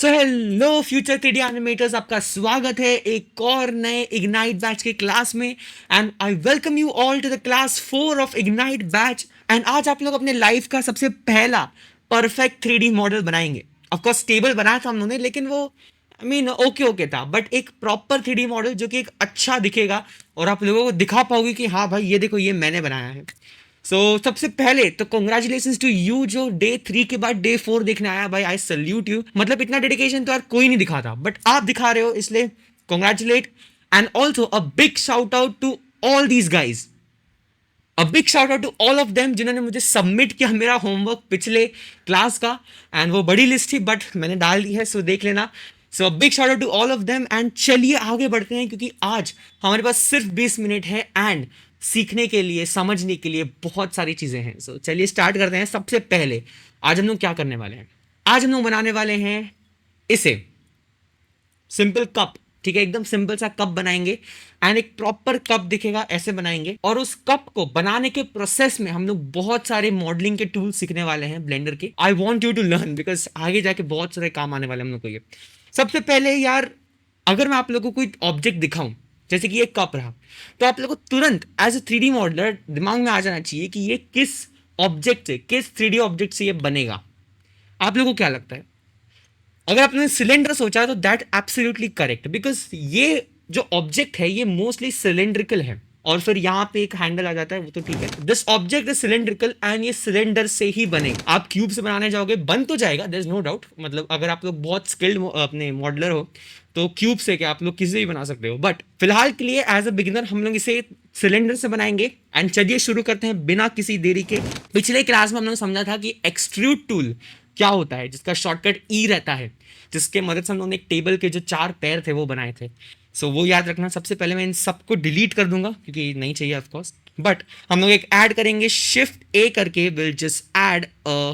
So hello future 3D animators, आपका स्वागत है एक और नए इग्नाइट बैच के क्लास में। And I welcome you all to the class 4 of ignite batch. And आज आप लोग अपने लाइफ का सबसे पहला परफेक्ट 3D मॉडल बनाएंगे। ऑफकोर्स टेबल बनाया था हम लोगों ने, लेकिन वो आई मीन ओके ओके था, बट एक प्रॉपर 3D मॉडल जो कि एक अच्छा दिखेगा और आप लोगों को दिखा पाओगे कि हाँ भाई ये देखो ये मैंने बनाया है। सबसे पहले तो कॉन्ग्रेचुलेशन टू यू जो डे 3 के बाद डे 4 देखने आया। भाई आई सल्यूट यू। मतलब इतना डेडिकेशन तो यार कोई नहीं दिखाता, बट आप दिखा रहे हो, इसलिए congratulate. And also a big shout out to all these guys, a big shout out to all of them जिन्होंने मुझे सबमिट किया मेरा होमवर्क पिछले क्लास का। एंड वो बड़ी लिस्ट थी बट मैंने डाल दी है, सो देख लेना। So big shout out to all of them. And चलिए आगे बढ़ते हैं क्योंकि आज हमारे पास सिर्फ 20 मिनट है एंड सीखने के लिए, समझने के लिए बहुत सारी चीजें हैं। सो चलिए स्टार्ट करते हैं। सबसे पहले आज हम लोग क्या करने वाले हैं? आज हम लोग बनाने वाले हैं इसे सिंपल कप। ठीक है, एकदम सिंपल सा कप बनाएंगे एंड एक प्रॉपर कप दिखेगा ऐसे बनाएंगे। और उस कप को बनाने के प्रोसेस में हम लोग बहुत सारे मॉडलिंग के टूल सीखने वाले हैं ब्लेंडर के। I want you to learn because आगे जाके बहुत सारे काम आने वाले हम लोग को ये। सबसे पहले यार, अगर मैं आप लोगों को कोई ऑब्जेक्ट दिखाऊं जैसे कि ये कप रहा, तो आप लोगों को तुरंत एज ए 3D मॉडलर दिमाग में आ जाना चाहिए कि ये किस ऑब्जेक्ट से, किस 3D ऑब्जेक्ट से ये बनेगा। आप लोगों को क्या लगता है? अगर आपने सिलेंडर सोचा तो दैट एब्सोल्युटली करेक्ट, बिकॉज ये जो ऑब्जेक्ट है ये मोस्टली सिलेंड्रिकल है और फिर यहाँ पे एक हैंडल आ जाता है, वो तो ठीक है। This object is cylindrical and ये सिलेंडर से ही बनेगा। आप क्यूब से बनाने जाओगे बन तो जाएगा, देयर इज नो डाउट। मतलब अगर आप लोग बहुत स्किल्ड अपने मॉडलर हो तो क्यूब से क्या आप लोग किसी से भी बना सकते हो, बट फिलहाल के लिए एज अ बिगिनर हम लोग इसे सिलेंडर से बनाएंगे। एंड चलिए शुरू करते हैं बिना किसी देरी के। पिछले क्लास में हम लोग समझा था कि एक्सट्रूड टूल क्या होता है, जिसका शॉर्टकट ई रहता है, जिसके मदद से हम लोगों ने एक टेबल के जो 4 पैर थे वो बनाए थे। वो याद रखना। सबसे पहले मैं इन सबको डिलीट कर दूंगा क्योंकि नहीं चाहिए ऑफकोर्स, बट हम लोग एक ऐड करेंगे शिफ्ट ए करके, will just add a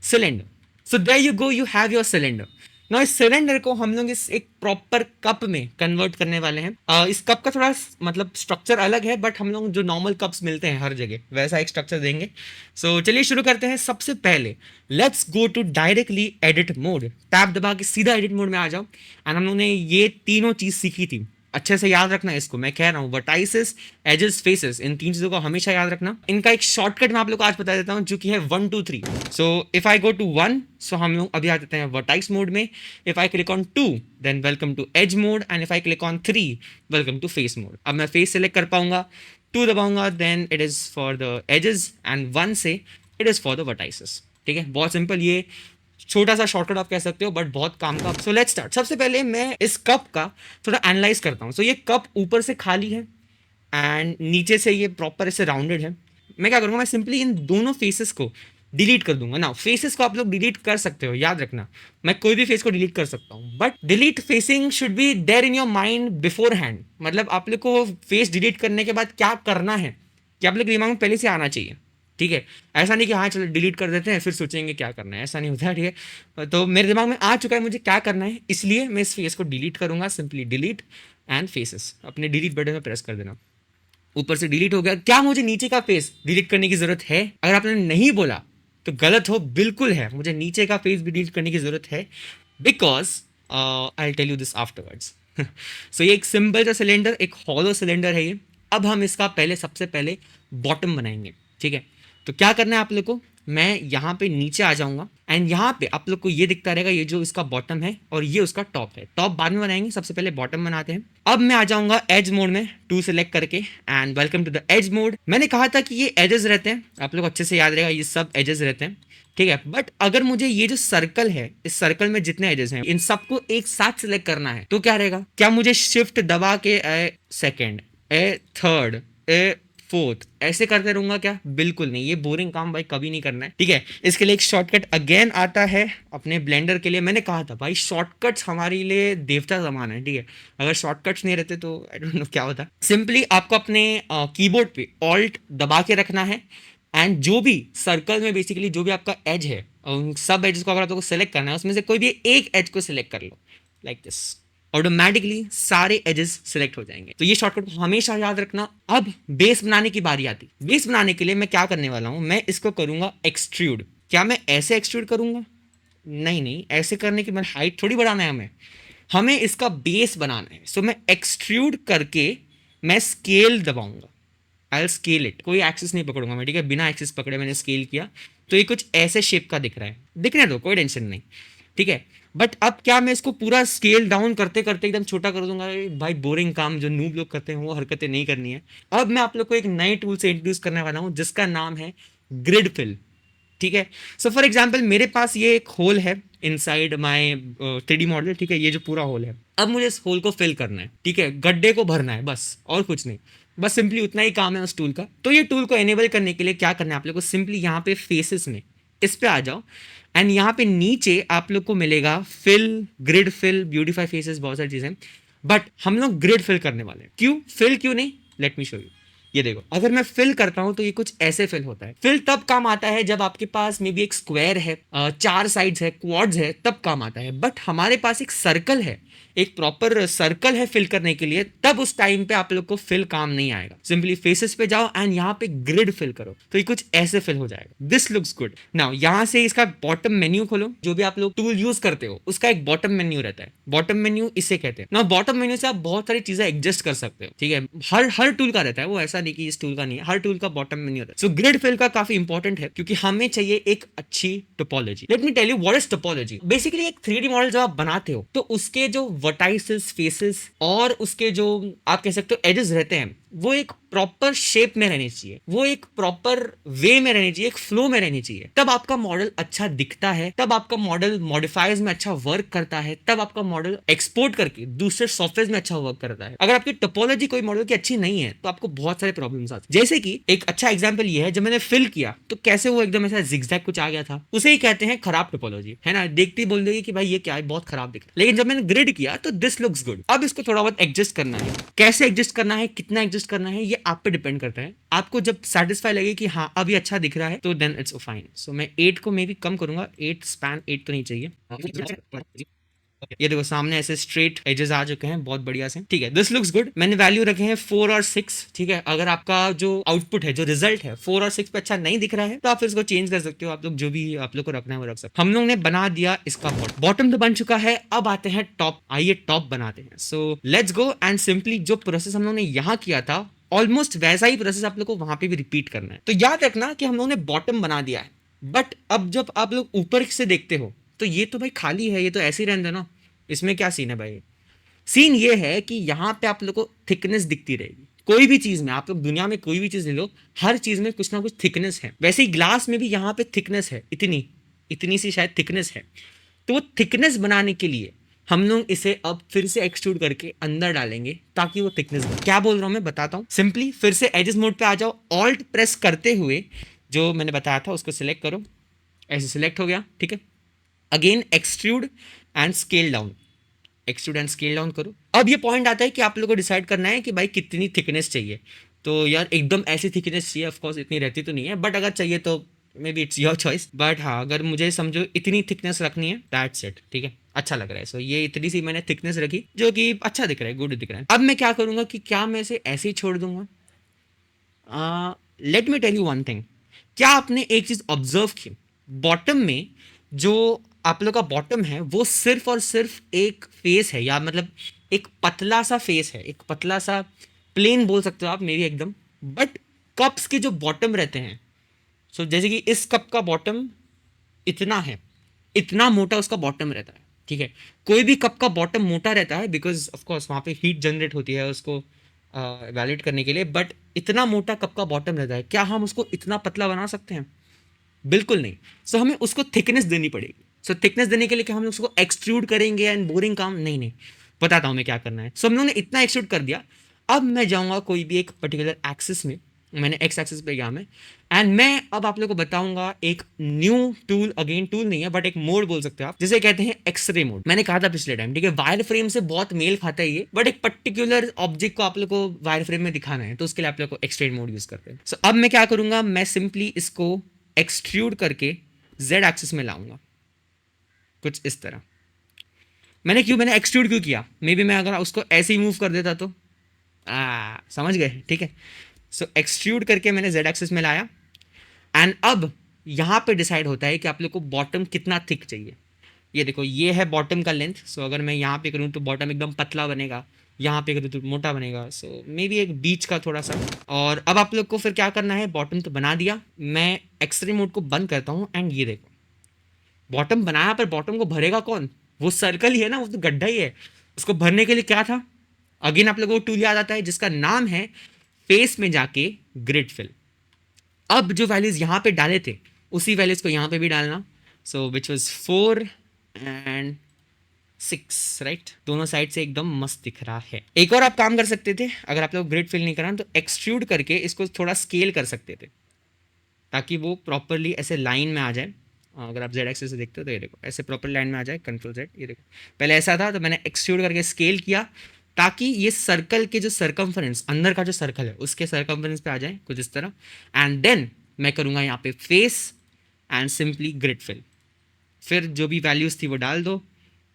cylinder. So there you go, you have your cylinder. ना इस सिलेंडर को हम लोग इस एक प्रॉपर कप में कन्वर्ट करने वाले हैं। इस कप का थोड़ा मतलब स्ट्रक्चर अलग है, बट हम लोग जो नॉर्मल कप्स मिलते हैं हर जगह वैसा एक स्ट्रक्चर देंगे। चलिए शुरू करते हैं। सबसे पहले let's go to directly edit mode. Tab दबा के सीधा एडिट मोड में आ जाओ। एंड हम लोगों ने ये तीनों चीज सीखी थी, अच्छे से याद रखना इसको। मैं कह रहा हूँ वर्टाइसेस, एजेस, फेसेस, इन 3 चीजों को हमेशा याद रखना। इनका एक शॉर्टकट मैं आप लोग को आज बता देता हूँ जो कि है 1 2 3। इफ आई गो टू 1, हम लोग अभी आ जाते हैं वर्टाइस मोड में। If I click on 2 then welcome to edge mode, and if I click on 3 welcome to face mode. अब मैं फेस सेलेक्ट कर पाऊंगा, 2 दबाऊंगा then it is for the edges and 1 से it is for the vertices. ठीक है, बहुत simple, ये छोटा सा शॉर्टकट आप कह सकते हो बट बहुत काम का। Let's start. सबसे पहले मैं इस कप का थोड़ा एनालाइज करता हूँ। ये कप ऊपर से खाली है एंड नीचे से ये प्रॉपर ऐसे राउंडेड है। मैं क्या करूँगा, मैं सिंपली इन दोनों फेसेस को डिलीट कर दूंगा ना। फेसेस को आप लोग डिलीट कर सकते हो, याद रखना। मैं कोई भी फेस को डिलीट कर सकता हूँ, but delete facing should be there in your mind beforehand. मतलब आप लोग को फेस डिलीट करने के बाद क्या करना है कि आप लोग दिमाग में पहले से आना चाहिए। ठीक है, ऐसा नहीं कि हाँ चलो डिलीट कर देते हैं फिर सोचेंगे क्या करना है, ऐसा नहीं होता है। ठीक है, तो मेरे दिमाग में आ चुका है मुझे क्या करना है, इसलिए मैं इस फेस को डिलीट करूंगा। सिंपली डिलीट एंड फेसेस, अपने डिलीट बटन में प्रेस कर देना। ऊपर से डिलीट हो गया। क्या मुझे नीचे का फेस डिलीट करने की जरूरत है? अगर आपने नहीं बोला तो गलत हो, बिल्कुल है, मुझे नीचे का फेस भी डिलीट करने की जरूरत है, because I tell you this afterwards. ये एक सिंपल सा सिलेंडर, एक हॉलो सिलेंडर है ये। अब हम इसका पहले सबसे पहले बॉटम बनाएंगे। ठीक है, तो क्या करना है आप लोग को, मैं यहाँ पे नीचे आ जाऊंगा एंड यहाँ पे आप लोग को ये दिखता रहेगा, ये जो इसका बॉटम है और ये उसका टॉप है। टॉप बाद में बनाएंगे, सबसे पहले बॉटम बनाते हैं। अब मैं आ जाऊंगा एज मोड में, 2 सेलेक्ट करके, and welcome to the edge mode. मैंने कहा था कि ये एजेस रहते हैं, आप लोग अच्छे से याद रहेगा, ये सब एजेस रहते हैं। ठीक है, बट अगर मुझे ये जो सर्कल है, इस सर्कल में जितने एजेस हैं इन सबको एक साथ सिलेक्ट करना है तो क्या रहेगा? क्या मुझे शिफ्ट दबा के ए सेकेंड, ए थर्ड, ए फोर्थ ऐसे करते रहूंगा क्या? बिल्कुल नहीं, ये बोरिंग काम भाई कभी नहीं करना है। ठीक है, इसके लिए एक शॉर्टकट अगेन आता है अपने ब्लेंडर के लिए। मैंने कहा था भाई शॉर्टकट्स हमारे लिए देवता समान है। ठीक है, अगर शॉर्टकट्स नहीं रहते तो आई डोंट नो क्या होता। सिंपली आपको अपने कीबोर्ड पे ऑल्ट दबा के रखना है एंड जो भी सर्कल में बेसिकली जो भी आपका एज है, उन सब एजेस को अगर आपको सेलेक्ट करना है उसमें से कोई भी एक एज को सिलेक्ट कर लो, लाइक दिस। ऑटोमेटिकली सारे एजेस सिलेक्ट हो जाएंगे। तो ये शॉर्टकट हमेशा याद रखना। अब बेस बनाने की बारी आती। बेस बनाने के लिए मैं क्या करने वाला हूं, मैं इसको करूंगा एक्सट्रूड। क्या मैं ऐसे एक्सट्रूड करूंगा? नहीं नहीं, ऐसे करने की मैंने हाइट थोड़ी बढ़ाना है, हमें हमें इसका बेस बनाना है। सो मैं एक्सट्रूड करके मैं स्केल दबाऊंगा, आई स्केल इट, कोई एक्सिस नहीं पकड़ूंगा मैं, ठीक है, बिना एक्सिस पकड़े मैंने स्केल किया तो ये कुछ ऐसे शेप का दिख रहा है, दिखने दो, कोई टेंशन नहीं, ठीक है। बट अब क्या मैं इसको पूरा स्केल डाउन करते करते एकदम छोटा कर दूंगा? भाई बोरिंग काम जो नूब लोग करते हैं वो हरकतें नहीं करनी है। अब मैं आप लोग को एक नए टूल से इंट्रोड्यूस करने वाला हूं जिसका नाम है ग्रिड फिल, ठीक है। सो फॉर एग्जाम्पल मेरे पास ये एक होल है इनसाइड माय 3D मॉडल, ठीक है, ये जो पूरा होल है, अब मुझे इस होल को फिल करना है, ठीक है, गड्ढे को भरना है, बस और कुछ नहीं, बस सिंपली उतना ही काम है उस टूल का। तो ये टूल को एनेबल करने के लिए क्या करना है आप लोग को, सिंपली यहाँ पे फेसेस में इस पे आ जाओ एंड यहाँ पे नीचे आप लोग को मिलेगा fill, grid fill, beautify faces, बहुत सारी चीजें। बट हम लोग ग्रिड फिल करने वाले हैं, क्यों फिल क्यों नहीं, लेट मी शो यू। ये देखो, अगर मैं फिल करता हूं तो ये कुछ ऐसे फिल होता है। फिल तब काम आता है जब आपके पास मे बी एक स्क्वायर है, चार साइड्स है, क्वाड्स है, तब काम आता है। बट हमारे पास एक सर्कल है, एक प्रॉपर सर्कल है फिल करने के लिए, तब उस टाइम पे आप लोग को फिल काम नहीं आएगा। सिंपली फेसेस पे जाओ एंड यहाँ पे ग्रिड फिल करो तो ये कुछ ऐसे फिल हो जाएगा। This looks good. नाउ यहाँ से इसका बॉटम मेन्यू खोलो, जो भी आप लोग टूल यूज करते हो उसका एक बॉटम मेन्यू रहता है, बॉटम मेन्यू इसे कहते हैं ना। बॉटम मेन्यू से आप बहुत सारी चीजें एडजस्ट कर सकते हो, ठीक है, हर टूल का रहता है, वो ऐसा नहीं कि इस टूल का नहीं है, हर टूल का बॉटम मेन्यू रहता है। सो ग्रिड फिल का काफी इंपॉर्टेंट है क्योंकि हमें चाहिए एक अच्छी topology. Let me tell you what is topology. Basically एक 3D मॉडल जब आप बनाते हो तो उसके जो वर्टाइसेस, फेसेस और उसके जो आप कह सकते हो एजेस रहते हैं वो एक प्रॉपर शेप में रहनी चाहिए, वो एक प्रॉपर वे में रहनी चाहिए, एक फ्लो में रहनी चाहिए, तब आपका मॉडल अच्छा दिखता है, तब आपका मॉडल मॉडिफायर्स में अच्छा वर्क करता है, तब आपका मॉडल एक्सपोर्ट करके दूसरे सॉफ्टवेयर में अच्छा वर्क करता है। अगर आपकी टोपोलॉजी कोई मॉडल की अच्छी नहीं है तो आपको बहुत सारे प्रॉब्लम्स आते हैं। जैसे कि एक अच्छा एग्जांपल ये है, जब मैंने फिल किया तो कैसे वो एकदम ऐसा जिगजैग कुछ आ गया था, उसे ही कहते हैं खराब टोपोलॉजी, है ना। देखते ही बोल देगी कि भाई ये क्या है, बहुत खराब दिख रहा है। लेकिन जब मैंने ग्रिड किया तो दिस लुक्स गुड। अब इसको थोड़ा बहुत एडजस्ट करना है, कैसे एडजस्ट करना है, कितना एडजस्ट करना है, ये आप पे डिपेंड करता है। आपको जब सेटिस्फाई लगे कि हाँ अब ये अच्छा दिख रहा है तो देन इट्स फाइन। सो मैं 8 को मे भी कम करूंगा, 8 स्पैन 8 तो नहीं चाहिए। ये देखो सामने ऐसे स्ट्रेट एजेस आ चुके हैं बहुत बढ़िया से, ठीक है, दिस लुक्स गुड। मैंने वैल्यू रखे हैं 4 और 6, ठीक है। अगर आपका जो आउटपुट है, जो रिजल्ट है 4 और 6 पे अच्छा नहीं दिख रहा है तो आप फिर इसको चेंज कर सकते हो, आप लोग जो भी आप लोग को रखना है वो रख सकते हो। हम लोग ने बना दिया इसका बॉटम तो बन चुका है, अब आते हैं टॉप। आइए टॉप बनाते हैं। So let's go and simply जो प्रोसेस हम लोग ने यहाँ किया था ऑलमोस्ट वैसा ही प्रोसेस आप लोग को वहां पे भी रिपीट करना है। तो याद रखना कि हम लोगों ने बॉटम बना दिया है, बट अब जब आप लोग ऊपर से देखते हो तो ये तो भाई खाली है, ये तो ऐसे ही रहने देना, इसमें क्या सीन है भाई। सीन ये है कि यहाँ पे आप लोग को थिकनेस दिखती रहेगी। कोई भी चीज में आप लोग दुनिया में कोई भी चीज ले लो, हर चीज में कुछ ना कुछ थिकनेस है। वैसे ही ग्लास में भी यहाँ पे थिकनेस है, इतनी इतनी सी शायद थिकनेस है। तो वो थिकनेस बनाने के लिए हम लोग इसे अब फिर से एक्सट्रूड करके अंदर डालेंगे ताकि वो थिकनेस बने। क्या बोल रहा हूं मैं बताता हूं। सिंपली फिर से एजेस मोड पे आ जाओ, ऑल्ट प्रेस करते हुए जो मैंने बताया था उसको सिलेक्ट करो, ऐसे सिलेक्ट हो गया, ठीक है। Again extrude and scale down, extrude and scale down करो। अब ये पॉइंट आता है कि आप लोगों को डिसाइड करना है कि भाई कितनी थिकनेस चाहिए। तो यार एकदम ऐसी थिकनेस चाहिए, ऑफकोर्स इतनी रहती तो नहीं है, बट अगर चाहिए तो may be it's your choice. But हाँ, अगर मुझे समझो इतनी थिकनेस रखनी है, दैट्स इट, ठीक है, अच्छा लग रहा है। सो ये इतनी सी मैंने थिकनेस रखी जो कि अच्छा दिख रहा है, गुड दिख रहा है। अब मैं क्या करूंगा कि क्या मैं इसे ऐसे ही छोड़ दूंगा। Let me tell you one thing. क्या आपने एक चीज ऑब्जर्व की, बॉटम में जो आप लोग का बॉटम है वो सिर्फ और सिर्फ एक फेस है, या मतलब एक पतला सा फेस है, एक पतला सा प्लेन बोल सकते हो आप मेरी एकदम। बट कप्स के जो बॉटम रहते हैं, सो जैसे कि इस कप का बॉटम इतना है, इतना मोटा उसका बॉटम रहता है, ठीक है। कोई भी कप का बॉटम मोटा रहता है बिकॉज ऑफ कोर्स वहाँ पे हीट जनरेट होती है उसको वैलिड करने के लिए। बट इतना मोटा कप का बॉटम रहता है, क्या हम उसको इतना पतला बना सकते हैं? बिल्कुल नहीं। सो हमें उसको थिकनेस देनी पड़ेगी। सो थिकनेस देने के लिए क्या हम उसको एक्सट्रूड करेंगे एंड बोरिंग काम? नहीं नहीं, बताता हूँ मैं क्या करना है। सो हम लोगों ने इतना एक्सट्रूड कर दिया। अब मैं जाऊँगा कोई भी एक पर्टिकुलर एक्सिस में, मैंने एक्स एक्सिस पे गया मैं, एंड मैं अब आप लोगों को बताऊंगा एक न्यू टूल। अगेन टूल नहीं है बट एक मोड बोल सकते हो आप, जिसे कहते हैं एक्सरे मोड। मैंने कहा था पिछले टाइम, ठीक है, वायर फ्रेम से बहुत मेल खाता है ये, बट एक पर्टिकुलर ऑब्जेक्ट को आप लोग को वायर फ्रेम में दिखाना है तो उसके लिए आप लोग को एक्सट्रेड मोड यूज करते हैं। सो अब मैं क्या करूंगा, मैं सिंपली इसको एक्सट्रूड करके जेड एक्सिस में लाऊंगा कुछ इस तरह। मैंने एक्सट्रूड क्यों किया, मे बी मैं अगर उसको ऐसे ही मूव कर देता तो समझ गए, ठीक है। सो एक्सट्रूड करके मैंने जेड एक्सिस में लाया एंड अब यहां पे डिसाइड होता है कि आप लोग को बॉटम कितना थिक चाहिए। ये देखो ये है बॉटम का लेंथ। सो अगर मैं यहाँ पे करूँ तो बॉटम एकदम पतला बनेगा, यहाँ पे करूँ तो मोटा बनेगा। सो मे बी एक बीच का थोड़ा सा। और अब आप लोग को फिर क्या करना है, बॉटम तो बना दिया, मैं एक्सरे मोड को बंद करता हूँ एंड ये देखो बॉटम बनाया, पर बॉटम को भरेगा कौन, वो सर्कल ही है ना, वो तो गड्ढा ही है। उसको भरने के लिए क्या था, अगेन आप लोगों को टूल याद आता है जिसका नाम है फेस में जाके ग्रिड फिल। अब जो वैल्यूज यहाँ पे डाले थे उसी वैल्यूज को यहाँ पे भी डालना। सो विच वॉज 4 एंड 6, राइट। दोनों साइड से एकदम मस्त दिख रहा है। एक और आप काम कर सकते थे, अगर आप लोग ग्रिड फिल नहीं करा तो एक्सट्रूड करके इसको थोड़ा स्केल कर सकते थे ताकि वो प्रॉपरली ऐसे लाइन में आ जाए। अगर आप जेड एक्सिस से देखते हो तो ये देखो ऐसे प्रॉपर लाइन में आ जाए, कंट्रोल जेड, ये देखो पहले ऐसा था तो मैंने एक्सट्रूड करके स्केल किया ताकि ये सर्कल के जो सरकमफरेंस, अंदर का जो सर्कल है उसके सरकमफरेंस पे आ जाए कुछ इस तरह। एंड देन मैं करूँगा यहाँ पे face and simply grid fill. फिर जो भी वैल्यूज़ थी वो डाल दो,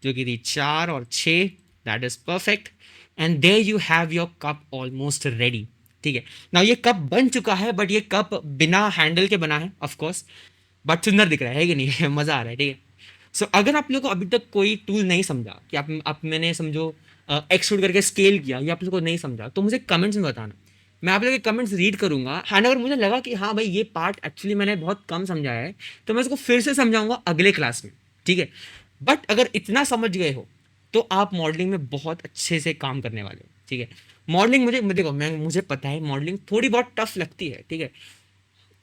जो कि थी 4 और 6, that is perfect. And there you have your cup almost ready. ठीक है ना, ये कप बन चुका है, बट ये कप बिना हैंडल के बना है ऑफ कोर्स, बट सुंदर दिख रहा है कि नहीं मज़ा आ रहा है। ठीक है। सो अगर आप लोगों को अभी तक कोई टूल नहीं समझा कि आप मैंने समझो एक्सट्रूड करके स्केल किया, या आप लोगों को नहीं समझा तो मुझे कमेंट्स में बताना, मैं आप लोगों के कमेंट्स रीड करूंगा। एंड अगर मुझे लगा कि हाँ भाई ये पार्ट एक्चुअली मैंने बहुत कम समझाया है तो मैं इसको फिर से समझाऊंगा अगले क्लास में। ठीक है। बट अगर इतना समझ गए हो तो आप मॉडलिंग में बहुत अच्छे से काम करने वाले हो। ठीक है। मॉडलिंग देखो मुझे पता है मॉडलिंग थोड़ी बहुत टफ लगती है। ठीक है।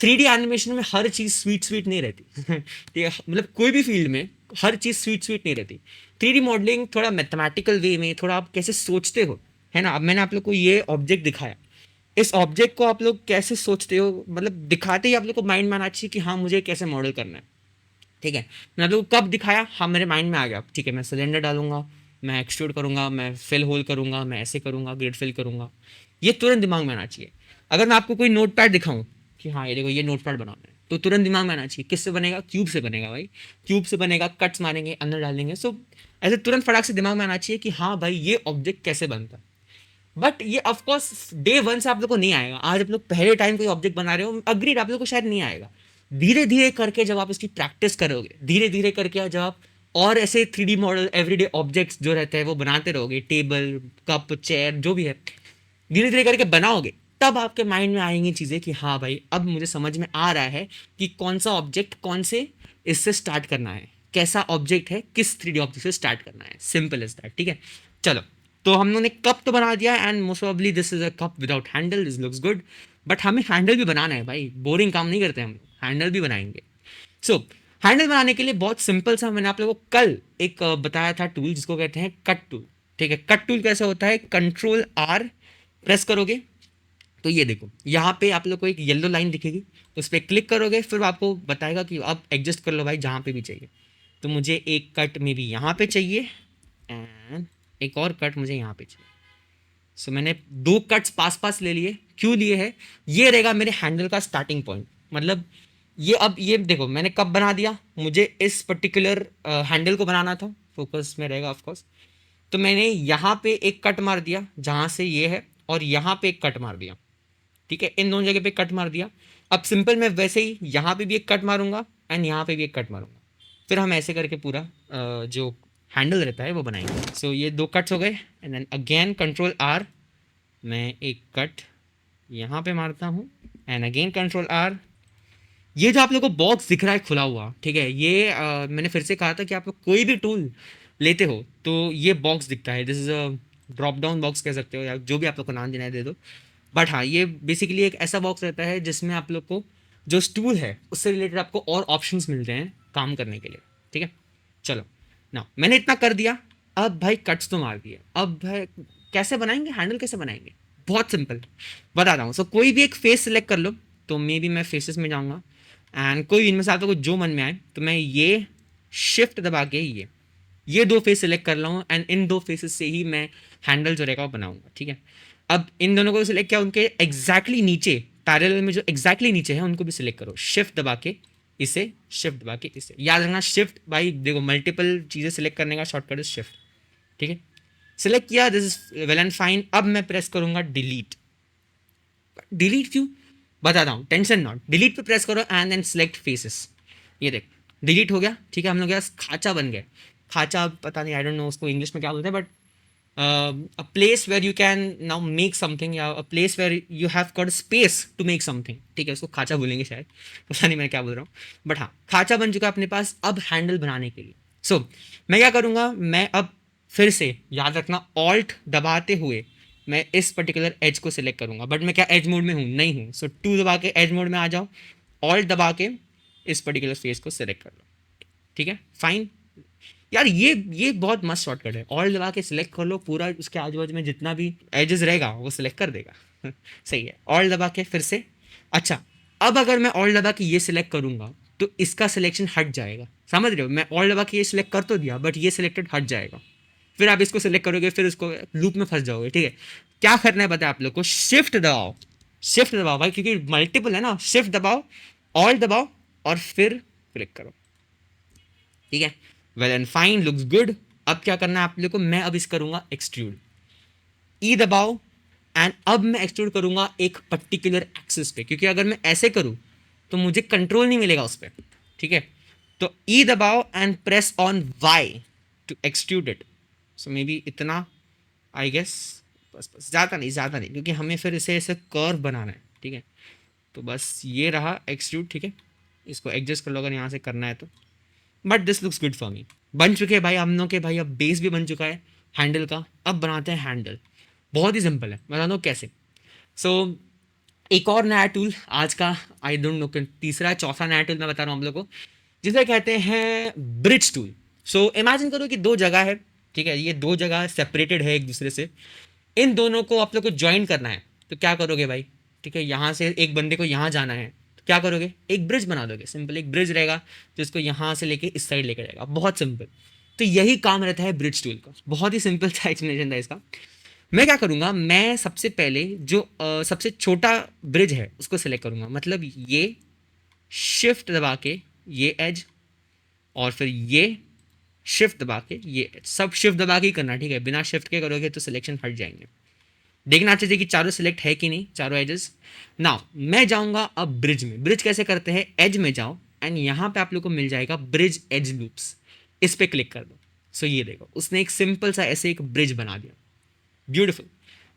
3D एनिमेशन में हर चीज़ स्वीट स्वीट नहीं रहती ठीक है, मतलब कोई भी फील्ड में हर चीज़ स्वीट स्वीट नहीं रहती। 3D मॉडलिंग थोड़ा मैथमेटिकल वे में, थोड़ा आप कैसे सोचते हो, है ना। अब मैंने आप लोग को ये ऑब्जेक्ट दिखाया, इस ऑब्जेक्ट को आप लोग कैसे सोचते हो, मतलब दिखाते ही आप लोग को माइंड में आना चाहिए कि हाँ मुझे कैसे मॉडल करना है। ठीक है। मैंने आप लोग को कब दिखाया, हाँ मेरे माइंड में आ गया। ठीक है, मैं सिलेंडर डालूंगा, मैं एक्सट्रूड करूंगा, मैं फिल होल करूंगा, मैं ऐसे करूंगा, ग्रिड फिल करूंगा, ये तुरंत दिमाग में आना चाहिए। अगर मैं आपको कोई नोट पैड दिखाऊं कि हाँ ये देखो ये नोट पैड बनाना है, तो तुरंत दिमाग में आना चाहिए किससे बनेगा, क्यूब से बनेगा भाई, क्यूब से बनेगा, कट्स मारेंगे, अंदर डालेंगे। सो ऐसे तुरंत फटाक से दिमाग में आना चाहिए कि हाँ भाई ये ऑब्जेक्ट कैसे बनता है। बट ये ऑफकोर्स डे वन से आप लोग को नहीं आएगा। आज आप लोग पहले टाइम कोई ऑब्जेक्ट बना रहे हो, अग्रीड आप लोग को शायद नहीं आएगा। धीरे धीरे करके जब आप इसकी प्रैक्टिस करोगे, धीरे धीरे करके जब आप और ऐसे 3D मॉडल एवरीडे ऑब्जेक्ट्स जो रहते हैं वो बनाते रहोगे, टेबल, कप, चेयर, जो भी है, धीरे धीरे करके बनाओगे, तब आपके माइंड में आएंगी चीज़ें कि हाँ भाई अब मुझे समझ में आ रहा है कि कौन सा ऑब्जेक्ट कौन से इससे स्टार्ट करना है, कैसा ऑब्जेक्ट है किस 3D ऑब्जेक्ट से स्टार्ट करना है। Simple is that. ठीक है। चलो, तो हम लोगों ने कप तो बना दिया and most probably this is a cup without handle, this looks good. But हमें हैंडल भी बनाना है भाई, बोरिंग काम नहीं करते हम लोग, हैंडल भी बनाएंगे। सो हैंडल बनाने के लिए बहुत सिंपल सा मैंने आप लोगों को कल एक बताया था टूल जिसको कहते हैं कट टूल। ठीक है। कट टूल कैसे होता है, कंट्रोल आर प्रेस करोगे तो ये देखो यहाँ पे आप लोग को एक येलो लाइन दिखेगी, उस पर क्लिक करोगे, फिर आपको बताएगा कि आप एडजस्ट कर लो भाई जहाँ पे भी चाहिए। तो मुझे एक कट में भी यहाँ पे चाहिए एंड एक और कट मुझे यहाँ पे चाहिए। सो मैंने 2 कट्स पास पास ले लिए। क्यों लिए है, ये रहेगा मेरे हैंडल का स्टार्टिंग पॉइंट। मतलब ये अब ये देखो मैंने कब बना दिया, मुझे इस पर्टिकुलर हैंडल को बनाना था, फोकस में रहेगा ऑफकोर्स। तो मैंने यहाँ पे एक कट मार दिया जहाँ से ये है, और यहाँ पे एक कट मार दिया। ठीक है, इन दोनों जगह पे कट मार दिया। अब सिंपल मैं वैसे ही यहाँ पे भी एक कट मारूंगा एंड यहाँ पे भी एक कट मारूंगा, फिर हम ऐसे करके पूरा जो हैंडल रहता है वो बनाएंगे। सो ये 2 कट्स हो गए and then again control R, मैं एक कट यहाँ पे मारता हूँ एंड अगेन कंट्रोल आर। ये जो आप लोगों को बॉक्स दिख रहा है खुला हुआ, ठीक है, ये मैंने फिर से कहा था कि आप लोग कोई भी टूल लेते हो तो ये बॉक्स दिखता है, this is a drop down box कह सकते हो या जो भी आप लोग को नाम देना है दे दो। बट हाँ, ये बेसिकली एक ऐसा बॉक्स रहता है जिसमें आप लोग को जो टूल है उससे रिलेटेड आपको और ऑप्शंस मिलते हैं काम करने के लिए। ठीक है। चलो ना, मैंने इतना कर दिया। अब भाई कट्स तो मार दिए, अब भाई कैसे बनाएंगे हैंडल, कैसे बनाएंगे, बहुत सिंपल बता रहा हूँ। सो कोई भी एक फेस सेलेक्ट कर लो, तो मे बी मैं फेसेस में जाऊँगा एंड कोई इनमें से आप लोगों को जो मन में आए, तो मैं ये शिफ्ट दबा के ये 2 फेस सेलेक्ट कर रहा हूँ एंड इन 2 फेसेस से ही मैं हैंडल जो रहेगा वो बनाऊंगा। ठीक है। अब इन दोनों को सिलेक्ट किया, उनके एग्जैक्टली नीचे पैरेलल में जो एग्जैक्टली नीचे है उनको भी सिलेक्ट करो, शिफ्ट दबा के इसे, शिफ्ट दबा के इसे। याद रखना शिफ्ट भाई, देखो मल्टीपल चीज़ें सिलेक्ट करने का शॉर्टकट इज शिफ्ट। ठीक है। सिलेक्ट किया, this is well and fine. अब मैं प्रेस करूंगा डिलीट। डिलीट क्यों बता रहा हूँ, टेंशन नॉट, डिलीट पे प्रेस करो एंड देन सिलेक्ट फेसेस। ये देख डिलीट हो गया, ठीक है। हम लोग के पास खाचा बन गया। खाचा पता नहीं, आई डोंट नो उसको इंग्लिश में क्या बोलते हैं, but a place where you can now make something, या a place where you have got space to make something, ठीक है। उसको खाचा बोलेंगे शायद, पता नहीं मैं क्या बोल रहा हूँ, बट हाँ, खाचा बन चुका है अपने पास अब हैंडल बनाने के लिए। सो मैं क्या करूँगा, मैं अब फिर से याद रखना ऑल्ट दबाते हुए मैं इस पर्टिकुलर एज को सिलेक्ट करूँगा, बट मैं क्या एज मोड में हूँ, नहीं हूँ। सो 2 दबा के एज मोड में आ जाओ, ऑल्ट दबा के इस पर्टिकुलर फेस को सिलेक्ट कर लो, ठीक है, फाइन। यार ये बहुत मस्त शॉर्टकट है। ऑल दबा के सिलेक्ट कर लो, पूरा उसके आजू बाजू में जितना भी एजेस रहेगा वो सिलेक्ट कर देगा। सही है, ऑल दबा के फिर से। अच्छा, अब अगर मैं ऑल दबा के ये सिलेक्ट करूंगा तो इसका सिलेक्शन हट जाएगा, समझ रहे हो। मैं ऑल दबा के ये सिलेक्ट कर तो दिया, बट ये सिलेक्टेड हट जाएगा। फिर आप इसको सिलेक्ट करोगे, फिर उसको लूप में फंस जाओगे, ठीक है। क्या करना है पता है आप लोग को, शिफ्ट दबाओ, शिफ्ट दबाओ भाई, क्योंकि मल्टीपल है ना। शिफ्ट दबाओ, ऑल दबाओ और फिर क्लिक करो, ठीक है। Well and fine, looks good. अब क्या करना है आप लोग को, मैं अब इस करूंगा एक्सट्रूड, ई दबाओ, एंड अब मैं एक्सट्रूड करूंगा एक पर्टिकुलर एक्सिस पे, क्योंकि अगर मैं ऐसे करूं तो मुझे कंट्रोल नहीं मिलेगा उस पर, ठीक है। तो ई दबाओ and press on Y to extrude it. So maybe इतना, आई गेस, बस ज़्यादा नहीं, क्योंकि हमें फिर इसे ऐसे कर्व बनाना है, ठीक है। तो बस ये रहा एक्सट्रूड, ठीक है। इसको एडजस्ट कर लो अगर यहाँ से करना है तो, but this looks good for me. बन चुके हैं भाई हम लोग के, भाई अब बेस भी बन चुका है हैंडल का। अब बनाते हैं हैंडल, बहुत ही सिंपल है, बता दो कैसे। सो एक और नया टूल आज का, आई डोंट नो तीसरा चौथा नया टूल मैं बता रहा हूँ हम लोग को, जिसे कहते हैं ब्रिज टूल। सो इमेजिन करो कि 2 जगह है, ठीक है। ये 2 जगह सेपरेटेड है एक दूसरे से, इन दोनों को आप लोग को ज्वाइन करना है। तो क्या करोगे भाई, ठीक है, यहाँ से एक बंदे को यहाँ जाना है, तो क्या करोगे, एक ब्रिज बना दोगे। सिंपल एक ब्रिज रहेगा जिसको यहाँ से लेके इस साइड लेकर जाएगा, बहुत सिंपल। तो यही काम रहता है ब्रिज टूल का, बहुत ही सिंपल सा एक्सप्लेनेशन था इसका। मैं क्या करूँगा, मैं सबसे पहले जो सबसे छोटा ब्रिज है उसको सेलेक्ट करूँगा, मतलब ये शिफ्ट दबा के ये एज, और फिर ये शिफ्ट दबा के ये एज, सब शिफ्ट दबा के ही करना, ठीक है। बिना शिफ्ट के करोगे तो सिलेक्शन हट जाएंगे। देखना चाहिए कि चारों सिलेक्ट है कि नहीं, चारों एजेस। नाउ मैं जाऊंगा अब ब्रिज में। ब्रिज कैसे करते हैं, एज में जाओ एंड यहाँ पे आप लोग को मिल जाएगा ब्रिज एज लूप्स, इस पे क्लिक कर दो। सो ये देखो, उसने एक सिंपल सा ऐसे एक ब्रिज बना दिया, ब्यूटीफुल।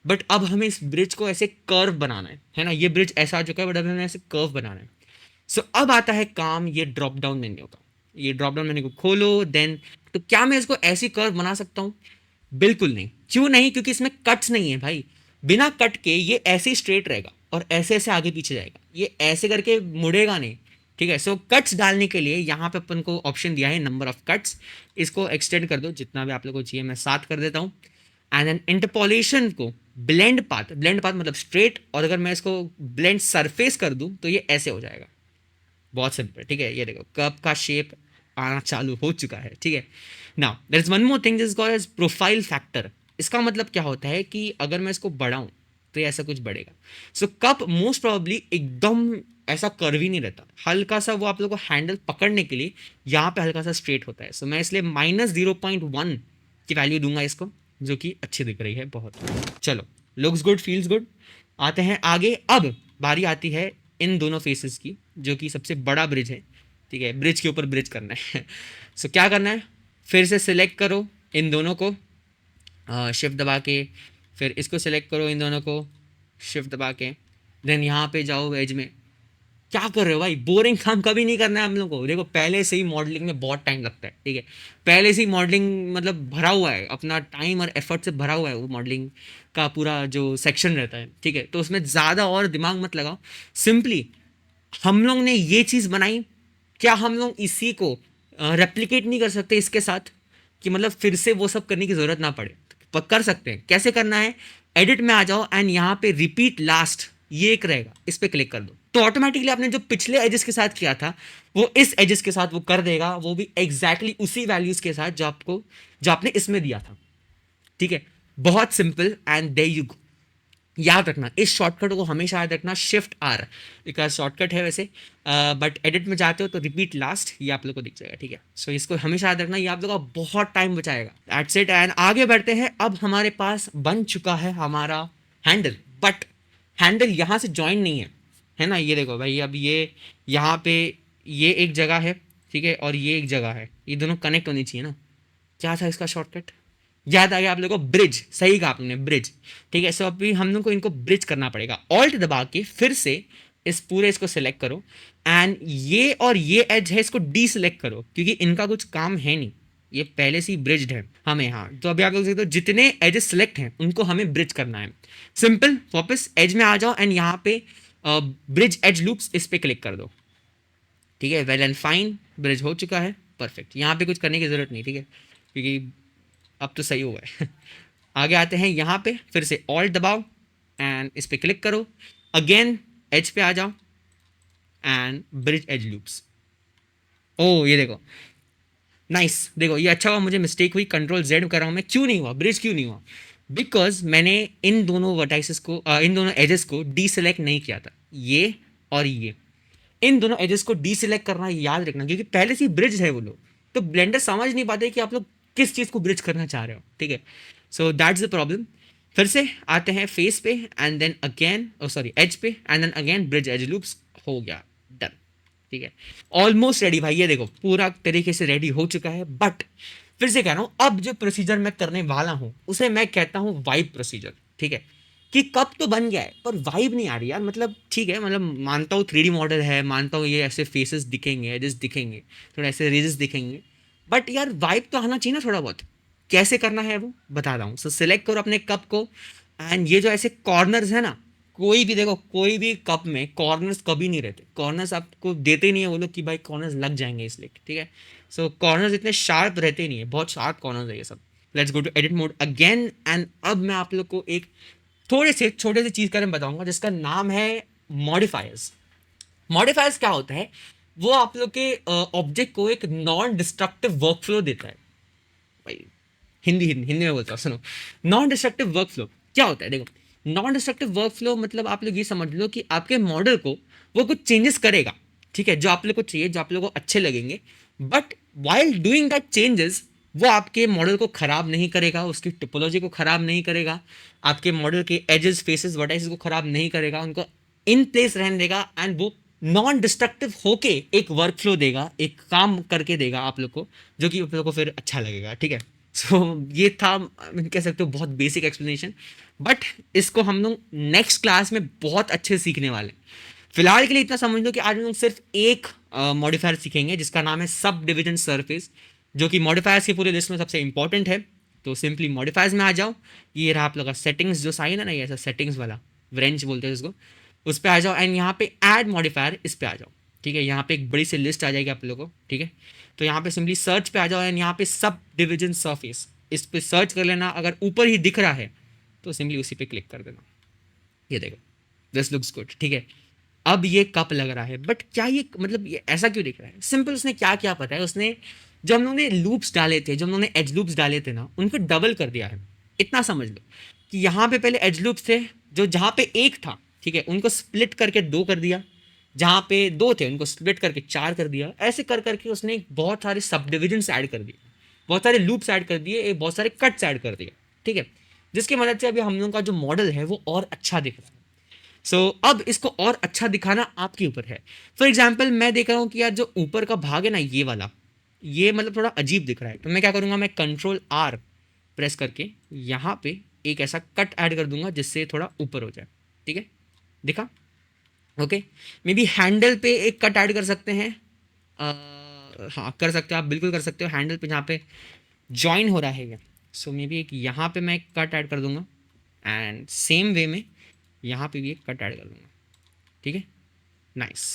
बट अब हमें इस ब्रिज को ऐसे कर्व बनाना है ना। ये ब्रिज ऐसा आ चुका है, बट अब हमें ऐसे कर्व बनाना है। सो अब आता है काम ये ड्रॉप डाउन मेन्यू का। ये ड्रॉप डाउन मेन्यू को खोलो, देन तो क्या मैं इसको ऐसी कर्व बना सकता हूँ, बिल्कुल नहीं। क्यों नहीं, क्योंकि इसमें कट्स नहीं है भाई। बिना कट के ये ऐसे ही स्ट्रेट रहेगा और ऐसे ऐसे आगे पीछे जाएगा, ये ऐसे करके मुड़ेगा नहीं, ठीक है। सो कट्स डालने के लिए यहाँ पे अपन को ऑप्शन दिया है नंबर ऑफ कट्स, इसको एक्सटेंड कर दो जितना भी आप लोगों को चाहिए, मैं 7 कर देता हूँ। एंड देन इंटरपोलेशन को ब्लेंड पाथ, ब्लेंड पाथ मतलब स्ट्रेट, और अगर मैं इसको ब्लेंड सरफेस कर दूँ तो ये ऐसे हो जाएगा, बहुत सिंपल, ठीक है। ये देखो कप का शेप आना चालू हो चुका है, ठीक है। Now there is one more thing, this called edge profile factor. इसका मतलब क्या होता है कि अगर मैं इसको बढ़ाऊं तो ये ऐसा कुछ बढ़ेगा। सो कप मोस्ट प्रोबेबली एकदम ऐसा कर्वी नहीं रहता, हल्का सा वो आप लोग को हैंडल पकड़ने के लिए यहाँ पे हल्का सा स्ट्रेट होता है। सो मैं इसलिए -0.1 की वैल्यू दूंगा इसको, जो कि अच्छी दिख रही है बहुत। चलो, लुक्स गुड, फील्स गुड। आते हैं आगे। अब बारी आती है इन दोनों फेसेस की, जो कि सबसे बड़ा ब्रिज है, ठीक है। ब्रिज के ऊपर ब्रिज करना है। सो क्या करना है, फिर से सिलेक्ट करो इन दोनों को, शिफ्ट दबा के, फिर इसको सिलेक्ट करो इन दोनों को, शिफ्ट दबा के, देन यहाँ पे जाओ एज में। क्या कर रहे हो भाई, बोरिंग काम कभी नहीं करना है हम लोग को। देखो पहले से ही मॉडलिंग में बहुत टाइम लगता है, ठीक है। पहले से ही मॉडलिंग मतलब भरा हुआ है, अपना टाइम और एफर्ट से भरा हुआ है वो मॉडलिंग का पूरा जो सेक्शन रहता है, ठीक है। तो उसमें ज़्यादा और दिमाग मत लगाओ, सिंपली हम लोग ने ये चीज़ बनाई, क्या हम लोग इसी को रेप्लिकेट नहीं कर सकते इसके साथ, कि मतलब फिर से वो सब करने की ज़रूरत ना पड़े। कर सकते हैं, कैसे करना है, एडिट में आ जाओ एंड यहाँ पे रिपीट लास्ट, ये एक रहेगा, इस पर क्लिक कर दो, तो ऑटोमेटिकली आपने जो पिछले एजेस के साथ किया था वो इस एजेस के साथ वो कर देगा, वो भी एग्जैक्टली उसी वैल्यूज के साथ जो आपने इसमें दिया था, ठीक है। बहुत simple and there you go. याद रखना इस शॉर्टकट को हमेशा याद रखना, शिफ्ट आर, बिकॉज शॉर्टकट है वैसे, बट एडिट में जाते हो तो रिपीट लास्ट, ये आप लोग को दिख जाएगा, ठीक है। सो इसको हमेशा याद रखना, ये आप लोग का बहुत टाइम बचाएगा। दैट्स इट, एंड आगे बढ़ते हैं। अब हमारे पास बन चुका है हमारा हैंडल, बट हैंडल यहाँ से ज्वाइन नहीं है, है ना। ये देखो भाई, अब ये यहाँ पे ये एक जगह है, ठीक है, और ये एक जगह है, ये दोनों कनेक्ट होनी चाहिए ना। क्या था इसका शॉर्टकट? याद आ गया आप लोगों को? ब्रिज। सही कहा आपने, ब्रिज। ठीक है, सो अभी हम लोग को इनको ब्रिज करना पड़ेगा। ऑल्ट दबा के फिर से इस पूरे इसको सिलेक्ट करो एंड ये और ये एज है इसको डी सिलेक्ट करो, क्योंकि इनका कुछ काम है नहीं, ये पहले से ही ब्रिज्ड है हमें। हाँ, तो अभी आप लोग देखते हो जितने एजेस सिलेक्ट हैं उनको हमें ब्रिज करना है। सिंपल, वापस एज में आ जाओ एंड यहाँ पे ब्रिज एज लूप्स इस पे क्लिक कर दो। ठीक है, वेल एंड फाइन, ब्रिज हो चुका है, परफेक्ट। यहाँ पे कुछ करने की ज़रूरत नहीं, ठीक है, क्योंकि अब तो सही हुआ है। आगे आते हैं, यहाँ पे फिर से ऑल्ट दबाओ एंड इस पे क्लिक करो, अगेन एज पे आ जाओ एंड ब्रिज एज लूप्स। ओ ये देखो, नाइस। देखो ये अच्छा हुआ, मुझे मिस्टेक हुई, कंट्रोल जेड कर रहा हूँ मैं। क्यों नहीं हुआ ब्रिज, क्यों नहीं हुआ? बिकॉज मैंने इन दोनों वर्टाइसेस को इन दोनों एजेस को डी सेलेक्ट नहीं किया था, ये और ये। इन दोनों एजेस को डी सिलेक्ट करना याद रखना, क्योंकि पहले से ही ब्रिज है वो लोग, तो ब्लेंडर समझ नहीं पाते कि आप लोग किस चीज़ को ब्रिज करना चाह रहे हो। ठीक है, सो दैट्स द प्रॉब्लम। फिर से आते हैं फेस पे and then again, sorry edge पे and then again bridge edge loops. हो गया, डन। ठीक है, ऑलमोस्ट रेडी भाई, ये देखो पूरा तरीके से रेडी हो चुका है। बट फिर से कह रहा हूँ, अब जो प्रोसीजर मैं करने वाला हूँ उसे मैं कहता हूँ वाइब प्रोसीजर। ठीक है, कि कप तो बन गया है पर वाइब नहीं आ रही यार। मतलब ठीक है, मतलब मानता हूँ 3D मॉडल है, मानता हूँ ये ऐसे फेसेस दिखेंगे, एजेस दिखेंगे, थोड़ा ऐसे रेजेस दिखेंगे, बट यार वाइब तो आना चाहिए ना थोड़ा बहुत। कैसे करना है वो बता रहा हूँ। सो सिलेक्ट करो अपने कप को एंड ये जो ऐसे कॉर्नर्स है ना, कोई भी देखो, कोई भी कप में कॉर्नर्स कभी नहीं रहते। कॉर्नर्स आपको देते नहीं है वो लोग कि भाई कॉर्नर्स लग जाएंगे इसलिए। ठीक है, सो कॉर्नर्स इतने शार्प रहते नहीं है, बहुत शार्प कॉर्नर्स है ये सब। Let's go to edit mode again and अब मैं आप लोग को एक थोड़े से छोटे से चीज़ के बारे में बताऊंगा जिसका नाम है मॉडिफायर्स। मॉडिफायर्स क्या होता है? वो आप लोग के ऑब्जेक्ट को एक नॉन डिस्ट्रक्टिव वर्कफ्लो देता है। भाई हिंदी में बोलता हूँ, सुनो। नॉन डिस्ट्रक्टिव वर्कफ्लो क्या होता है? देखो, नॉन डिस्ट्रक्टिव वर्कफ्लो मतलब आप लोग ये समझ लो कि आपके मॉडल को वो कुछ चेंजेस करेगा, ठीक है, जो आप लोग को चाहिए, जो आप लोग को अच्छे लगेंगे, but while doing that changes वो आपके मॉडल को खराब नहीं करेगा, उसकी टिपोलॉजी को खराब नहीं करेगा, आपके मॉडल के एजेस, फेसेस, वर्टाइसेस को खराब नहीं करेगा, उनको इन प्लेस रहने देगा एंड वो नॉन डिस्ट्रक्टिव होके एक वर्कफ्लो देगा, एक काम करके देगा आप लोग को, जो कि आप लोग को फिर अच्छा लगेगा। ठीक है, सो ये था, कह सकते हो बहुत बेसिक एक्सप्लेनेशन, बट इसको हम लोग नेक्स्ट क्लास में बहुत अच्छे से सीखने वाले हैं। फिलहाल के लिए इतना समझ लो कि आज हम लोग सिर्फ एक मॉडिफायर सीखेंगे जिसका नाम है सब डिविजन सरफेस, जो कि मॉडिफायर्स की पूरी लिस्ट में सबसे इंपॉर्टेंट है। तो सिंपली मॉडिफायर्स में आ जाओ, ये रहा आप लोग का सेटिंग्स जो साइन है ना, ये ऐसा सेटिंग्स वाला व्रेंच बोलते हैं उसको, उस पर आ जाओ एंड यहाँ पे ऐड मॉडिफायर, इस पे आ जाओ। ठीक है, यहाँ पे एक बड़ी सी लिस्ट आ जाएगी आप लोगों को। ठीक है, तो यहाँ पे सिंपली सर्च पे आ जाओ एंड यहाँ पे सब डिविजन सरफेस इस पे सर्च कर लेना। अगर ऊपर ही दिख रहा है तो सिंपली उसी पे क्लिक कर देना। ये देखो, दिस लुक्स गुड। ठीक है, अब ये कप लग रहा है, बट क्या ये मतलब ये ऐसा क्यों दिख रहा है? सिंपल, उसने क्या क्या पता है, उसने जो हम लोगों ने लूप्स डाले थे, जो हम लोगों ने एज लूप्स डाले थे ना, उनको डबल कर दिया है। इतना समझ लो कि यहाँ पे पहले एज लूप्स थे जो जहाँ पे एक था, ठीक है, उनको स्प्लिट करके दो कर दिया, जहाँ पे दो थे उनको स्प्लिट करके चार कर दिया। ऐसे कर करके उसने बहुत सारे सब डिविजन्स ऐड कर दिए, बहुत सारे लूप्स ऐड कर दिए, बहुत सारे कट्स ऐड कर दिए। ठीक है, जिसकी मदद से अभी हम लोगों का जो मॉडल है वो और अच्छा दिख रहा है। सो अब इसको और अच्छा दिखाना आपके ऊपर है। फॉर एग्जाम्पल मैं देख रहा हूँ कि यार जो ऊपर का भाग है ना, ये वाला, ये मतलब थोड़ा अजीब दिख रहा है, तो मैं क्या करूँगा, मैं कंट्रोल आर प्रेस करके यहाँ पे एक ऐसा कट ऐड कर दूंगा जिससे थोड़ा ऊपर हो जाए। ठीक है, दिखा? ओके, मे बी हैंडल पे एक कट ऐड कर सकते हैं। हाँ कर सकते हो आप, बिल्कुल कर सकते हो। हैंडल पे जहाँ पे ज्वाइन हो रहा है ये, सो मे बी एक यहाँ पे मैं एक कट ऐड कर दूंगा एंड सेम वे में यहाँ पे भी एक कट ऐड कर दूंगा। ठीक है, नाइस।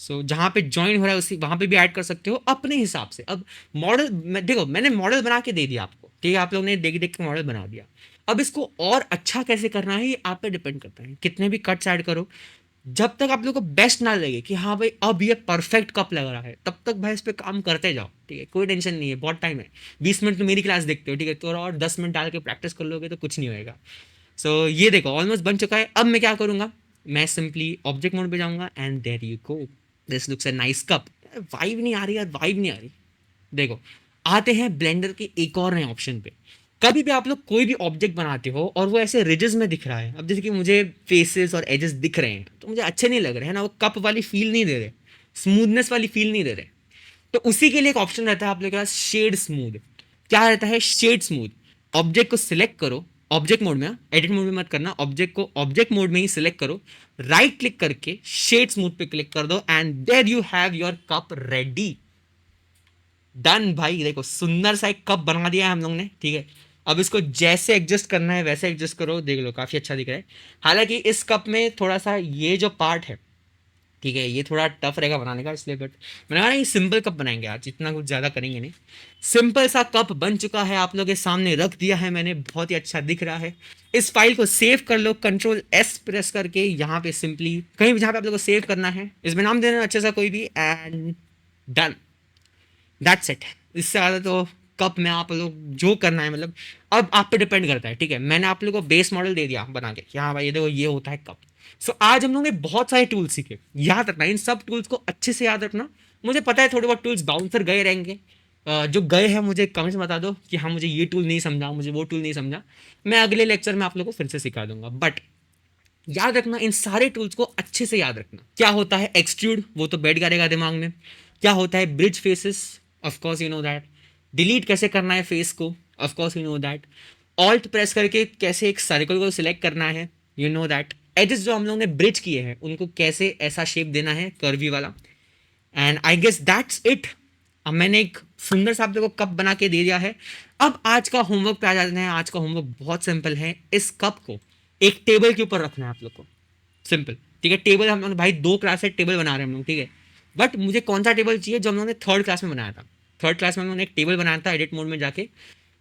सो जहाँ पे ज्वाइन हो रहा है उसी वहाँ पे भी ऐड कर सकते हो अपने हिसाब से। अब मॉडल देखो, मैंने मॉडल बना के दे दिया आपको, ठीक है, आप लोगों ने देख देख के मॉडल बना दिया। अब इसको और अच्छा कैसे करना है ये आप पे डिपेंड करता है, कितने भी कट्स ऐड करो। जब तक आप लोग को बेस्ट ना लगे कि हाँ भाई अब ये परफेक्ट कप लग रहा है, तब तक भाई इस पर काम करते जाओ। ठीक है, कोई टेंशन नहीं है, बहुत टाइम है। 20 मिनट तो मेरी क्लास देखते हो, ठीक है, तो और 10 मिनट डाल के प्रैक्टिस कर लोगे तो कुछ नहीं होएगा। सो ये देखो ऑलमोस्ट बन चुका है। अब मैं क्या करूँगा, मैं सिंपली ऑब्जेक्ट मोड पे जाऊँगा and there you go, this looks a nice cup. Vibe नहीं आ रही यार, वाइब नहीं आ रही। देखो, आते हैं ब्लेंडर के एक और नए ऑप्शन पे। कभी भी आप लोग कोई भी ऑब्जेक्ट बनाते हो और वो ऐसे रिजेस में दिख रहा है, अब जैसे कि मुझे फेसेस और एजेस दिख रहे हैं तो मुझे अच्छे नहीं लग रहे हैं ना, वो कप वाली फील नहीं दे रहे, स्मूथनेस वाली फील नहीं दे रहे, तो उसी के लिए एक ऑप्शन रहता है आप लोगों के पास, शेड स्मूथ। क्या रहता है? Shade smooth. ऑब्जेक्ट को सिलेक्ट करो, ऑब्जेक्ट मोड में, एडिट मोड में मत करना, ऑब्जेक्ट को ऑब्जेक्ट मोड में ही सिलेक्ट करो, राइट क्लिक करके शेड स्मूथ पे क्लिक कर दो and there you have your cup ready. Done भाई, देखो सुंदर सा एक कप बना दिया है हम लोग ने, ठीक है। अब इसको जैसे एडजस्ट करना है वैसे एडजस्ट करो, देख लो काफी अच्छा दिख रहा है। हालांकि इस कप में थोड़ा सा ये जो पार्ट है, ठीक है, ये थोड़ा टफ रहेगा बनाने का, इसलिए बट मैंने कहा नहीं, सिंपल कप बनाएंगे आज, इतना कुछ ज़्यादा करेंगे नहीं। सिंपल सा कप बन चुका है, आप लोगों के सामने रख दिया है मैंने, बहुत ही अच्छा दिख रहा है। इस फाइल को सेव कर लो, कंट्रोल एस प्रेस करके यहाँ पे सिंपली कहीं भी जहाँ पे आप लोगों को सेव करना है, इसमें नाम देना अच्छे सा कोई भी, एंड डन, दैट्स इट। इससे ज़्यादा तो कप में आप लोग जो करना है, मतलब अब आप पे डिपेंड करता है, ठीक है। मैंने आप लोगों को बेस मॉडल दे दिया बना के कि हाँ भाई ये देखो ये होता है कप। सो आज हम लोगों ने बहुत सारे टूल्स सीखे, याद रखना इन सब टूल्स को अच्छे से याद रखना। मुझे पता है थोड़े बहुत टूल्स बाउंसर गए रहेंगे, जो गए हैं मुझे कमेंट्स में बता दो कि हाँ मुझे ये टूल नहीं समझा, मुझे वो टूल नहीं समझा, मैं अगले लेक्चर में आप लोगों को फिर से सिखा दूंगा। बट याद रखना इन सारे टूल्स को अच्छे से याद रखना। क्या होता है एक्सट्रूड, वो तो बैठ करेगा दिमाग में। क्या होता है bridge faces, of course you know that. Delete कैसे करना है फेस को, of course you know that. Alt press करके कैसे एक सर्कल को सिलेक्ट करना है, यू नो दैट। एजेस जो हम लोगों ने ब्रिज किए हैं उनको कैसे ऐसा शेप देना है कर्वी वाला, and I guess that's it. अब मैंने एक सुंदर सा आप लोगों को कप बना के दे दिया है। अब आज का होमवर्क पे आ जाते हैं। आज का होमवर्क बहुत सिंपल है, इस कप को एक टेबल के ऊपर रखना है आप लोग को, सिंपल, ठीक है। टेबल हम लोग भाई 2 क्लास से टेबल बना रहे हैं हम लोग, ठीक है। बट मुझे कौन सा टेबल चाहिए जो हम लोगों ने 3rd क्लास में बनाया था। 3rd क्लास में हम लोगों ने एक टेबल बनाया था एडिट मोड में जाके,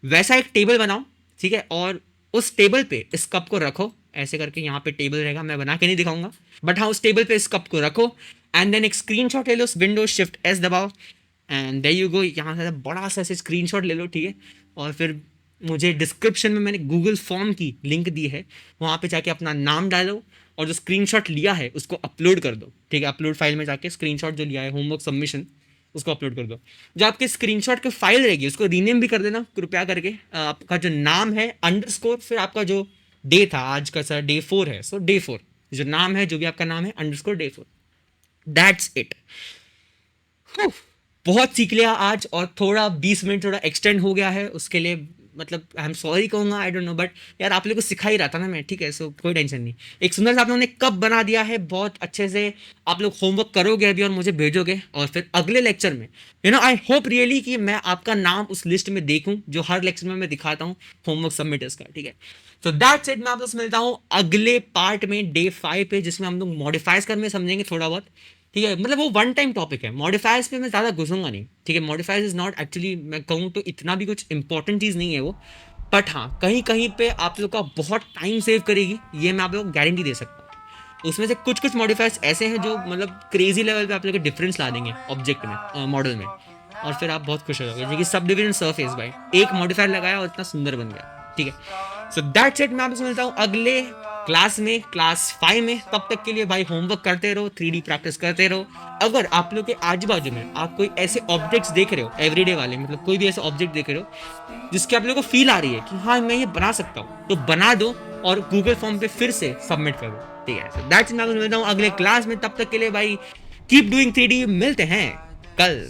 वैसा एक टेबल बनाओ, ठीक है। और उस टेबल पे इस कप को रखो, ऐसे करके यहाँ पे टेबल रहेगा, मैं बना के नहीं दिखाऊंगा, बट हाँ उस टेबल पे इस कप को रखो एंड देन एक स्क्रीनशॉट ले लो, विंडो शिफ्ट एस दबाओ एंड देयर यू गो। यहाँ से बड़ा सा ऐसे स्क्रीनशॉट ले लो, ठीक है। और फिर मुझे डिस्क्रिप्शन में मैंने गूगल फॉर्म की लिंक दी है, वहाँ पे जाके अपना नाम डालो और जो स्क्रीनशॉट लिया है उसको अपलोड कर दो, ठीक है। अपलोड फाइल में जाके स्क्रीनशॉट जो लिया है होमवर्क सबमिशन उसको अपलोड कर दो। जो आपके स्क्रीनशॉट की फाइल रहेगी उसको रीनेम भी कर देना कृपया करके। आपका जो नाम है अंडरस्कोर, फिर आपका जो डे था आज का सर डे 4 है, सो डे 4 जो नाम है, जो भी आपका नाम है अंडरस्कोर डे 4, दैट्स इट। बहुत सीख लिया आज, और थोड़ा 20 मिनट थोड़ा एक्सटेंड हो गया है, उसके लिए मतलब आई एम सॉरी कहूँगा, आई डोंट नो, बट यार आप लोगों को सिखा ही रहा था ना मैं, ठीक है। सो कोई टेंशन नहीं। एक सुंदर सा आप लोगों ने कप बना दिया है, बहुत अच्छे से आप लोग होमवर्क करोगे अभी और मुझे भेजोगे, और फिर अगले लेक्चर में you know I hope really कि मैं आपका नाम उस लिस्ट में देखूँ जो हर लेक्चर में मैं दिखाता हूँ होमवर्क सबमिटर्स का, ठीक है। तो दैट्स इट। मैं आप लोग से मिलता हूँ अगले पार्ट में डे 5 पे, जिसमें हम लोग मॉडिफाइज करने समझेंगे थोड़ा बहुत, ठीक है। मतलब वो वन टाइम टॉपिक है, मॉडिफायर्स पे मैं ज़्यादा घुसूंगा नहीं, ठीक है। मॉडिफायर्स इज नॉट एक्चुअली, मैं कहूँ तो इतना भी कुछ इंपॉर्टेंट चीज़ नहीं है वो, बट हाँ कहीं कहीं पे आप लोग का बहुत टाइम सेव करेगी, ये मैं आप लोग को गारंटी दे सकता हूँ। उसमें से कुछ कुछ मॉडिफायर्स ऐसे हैं जो मतलब क्रेजी लेवल पे आप लोग के डिफरेंस ला देंगे ऑब्जेक्ट में, मॉडल में, और फिर आप बहुत खुश हो जाओगे। जैसे सब डिविजन सरफेस भाई एक मॉडिफायर लगाया और इतना सुंदर बन गया, ठीक है। So that's it. मैं आपसे मिलता हूँ अगले क्लास में, क्लास 5 में। तब तक के लिए भाई होमवर्क करते रहो, 3D प्रैक्टिस करते रहो। अगर आप लोग के आजू बाजू में आप कोई ऐसे ऑब्जेक्ट्स देख रहे हो एवरीडे वाले, मतलब कोई भी ऐसे ऑब्जेक्ट देख रहे हो जिसके आप लोग को फील आ रही है कि हाँ मैं ये बना सकता हूँ, तो बना दो और गूगल फॉर्म पे फिर से सबमिट कर दो, ठीक है। So that's it. मैं आपसे मिलता हूँ अगले क्लास में। तब तक के लिए भाई कीप डूइंग 3D। मिलते हैं कल।